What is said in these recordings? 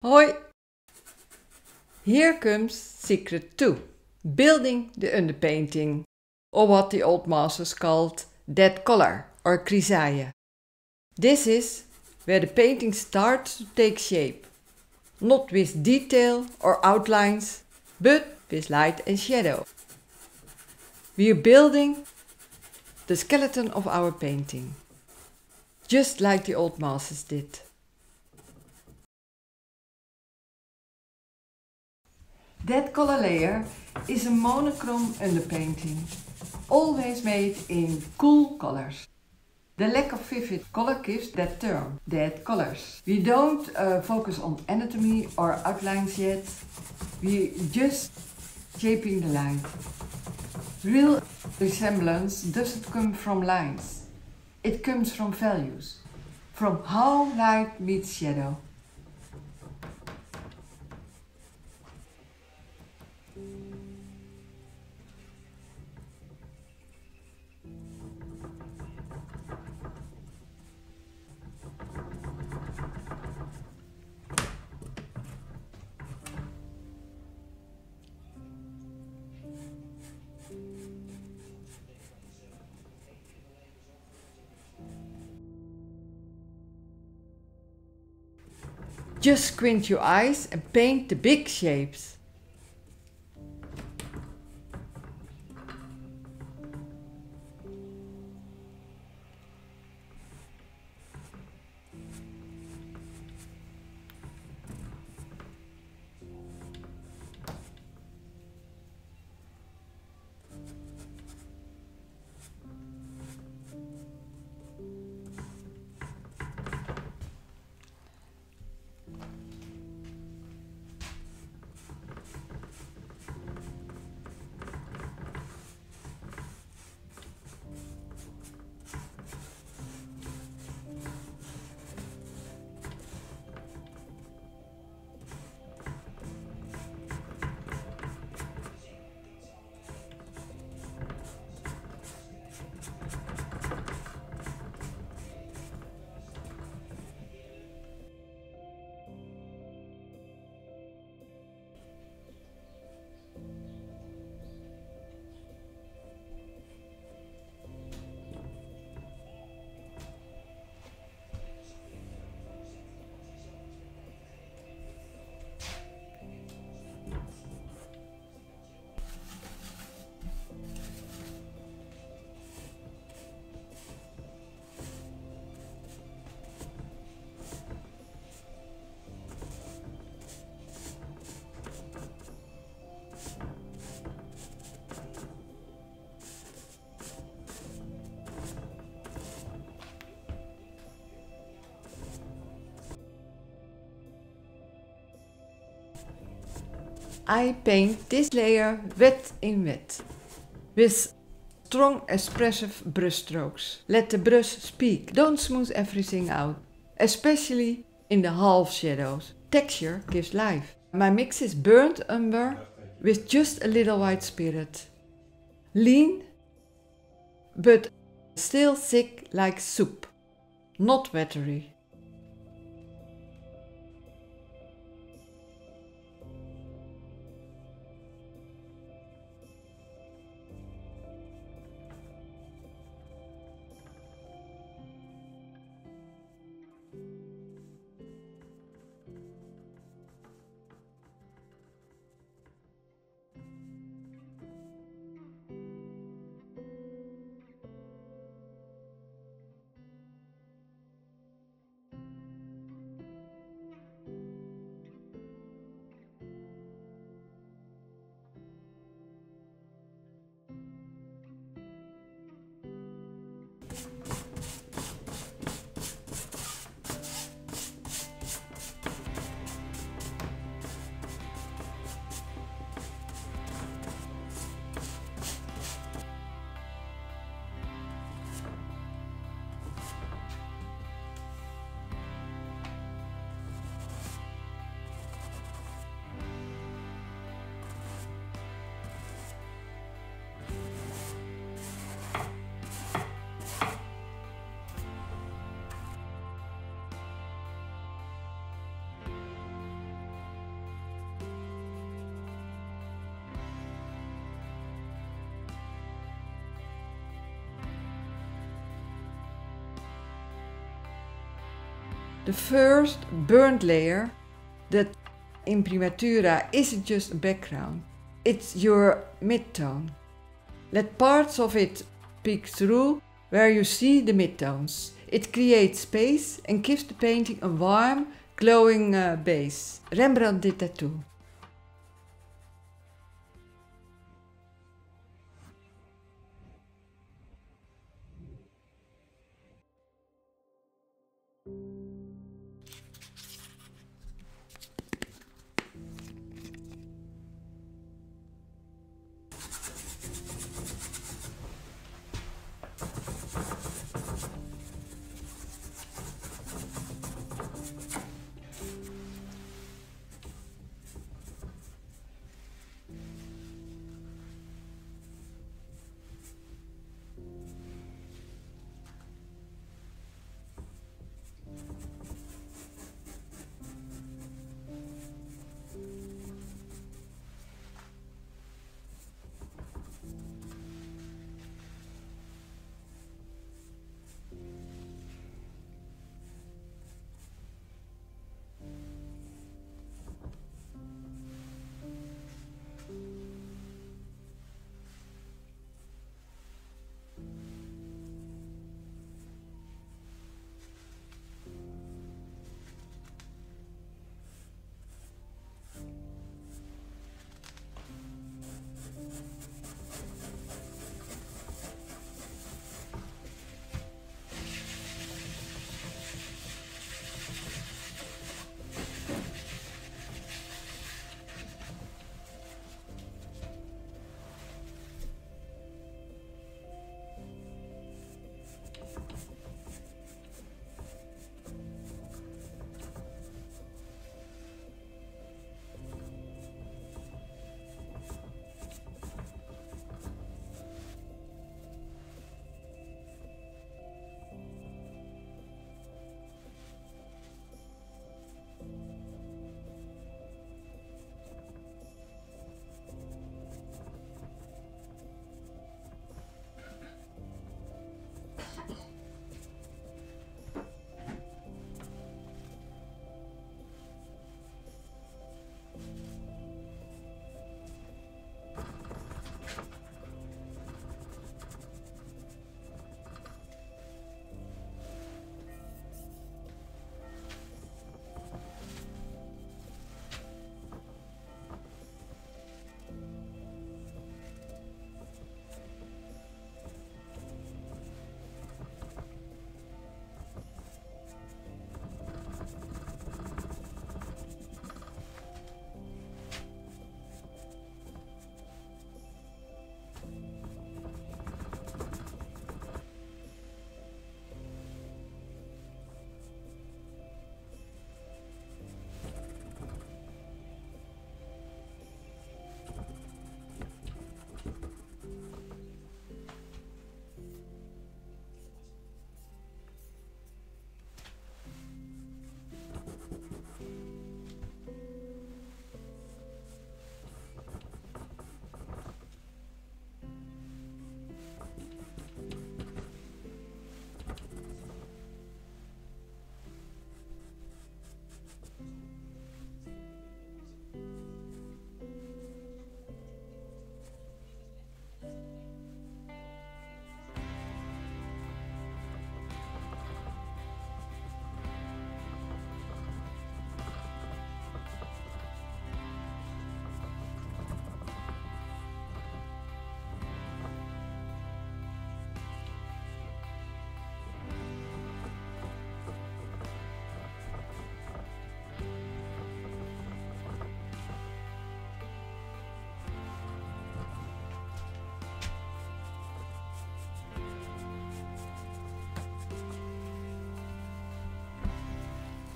Hoi! Here comes secret 2. Building the underpainting, or what the old masters called dead color or grisaille. This is where the painting starts to take shape, not with detail or outlines, but with light and shadow. We are building the skeleton of our painting, just like the old masters did. That color layer is a monochrome underpainting, always made in cool colors. The lack of vivid color gives that term, dead colors. We don't focus on anatomy or outlines yet, we just shaping the light. Real resemblance doesn't come from lines, it comes from values, from how light meets shadow. Just squint your eyes and paint the big shapes. I paint this layer wet in wet, with strong expressive brushstrokes. Let the brush speak, don't smooth everything out, especially in the half shadows. Texture gives life. My mix is burnt umber with just a little white spirit. Lean, but still thick like soup, not watery. The first burnt layer, the imprimatura, isn't just a background, it's your midtone. Let parts of it peek through where you see the midtones. It creates space and gives the painting a warm, glowing base. Rembrandt did that too.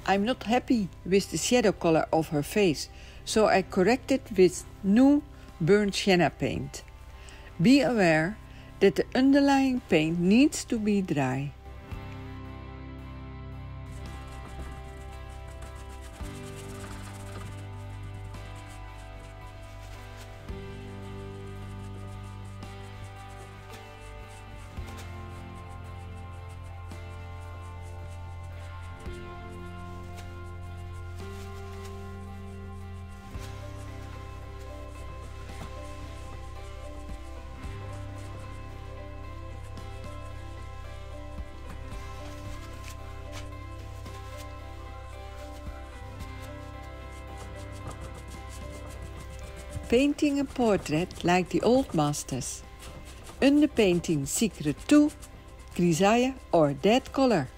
I'm not happy with the shadow color of her face, so I corrected with new burnt sienna paint. Be aware that the underlying paint needs to be dry. painting a portrait like the old masters. Underpainting Secret 2, Grisaille or Dead Color.